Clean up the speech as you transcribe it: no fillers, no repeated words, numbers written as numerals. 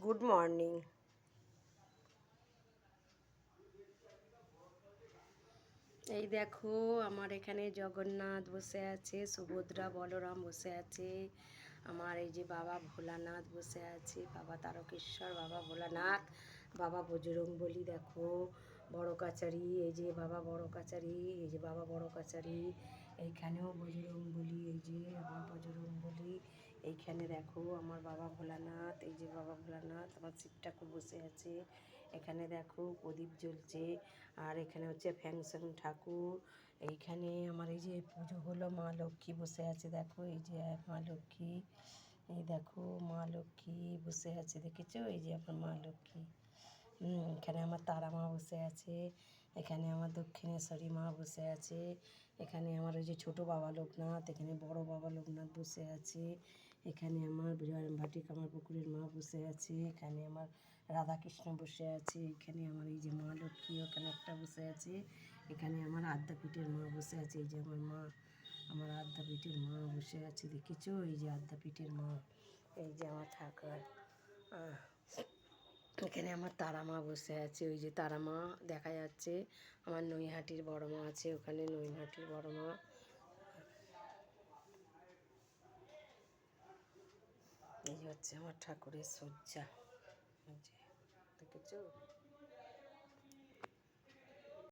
Good morning. এই দেখো আমার এখানে জগন্নাথ বসে আছে, সুভদ্রা বলরাম বসে আছে, আমার এই যে বাবা ভোলানাথ বসে আছে, বাবা তারকেশ্বর, বাবা ভোলানাথ, বাবা বজরংবলী। দেখো বড় কাচারি, এই যে বাবা বড় কাচারি, এই যে বাবা বড় কাচারি, এইখানেও বজরংবলী, এই যে আমার বজরংবলী। এইখানে দেখো আমার বাবা ভোলানাথ, এই যে বাবা ভোলানাথ, আমার শিব ঠাকুর বসে আছে। এখানে দেখো প্রদীপ জ্বলছে, আর এখানে হচ্ছে ফ্যাংশন ঠাকুর। এইখানে আমার এই যে পুজো হলো, মা লক্ষ্মী বসে আছে। দেখো এই যে মা লক্ষ্মী, এই দেখো মা লক্ষ্মী বসে আছে, দেখেছো? এই যে আমার মা লক্ষ্মী। এখানে আমার তারা মা বসে আছে, এখানে আমার দক্ষিণেশ্বরী মা বসে আছে, এখানে আমার ওই যে ছোটো বাবা লোকনাথ, এখানে বড় বাবা লোকনাথ বসে আছে, এখানে আমার ভাটি কামার পুকুরের মা বসে আছে, এখানে আমার রাধাকৃষ্ণ বসে আছে, এখানে আমার এই যে মা লক্ষ্মী ওখানে একটা বসে আছে, এখানে আমার আদ্যাপীঠের মা বসে আছে, এই যে আমার মা, আমার আদ্যাপীঠের মা বসে আছে, দেখেছো? এই যে আদ্যাপীঠের মা, এই যে আমার ঠাকুর। এখানে আমার তারা মা বসে আছে, ওই যে তারা মা দেখা যাচ্ছে। আমার নৈহাটির বড় মা আছে, ওখানে নৈহাটির বড় মা। এই হচ্ছে আমার ঠাকুরের সজ্জা, এই যে দেখেছো?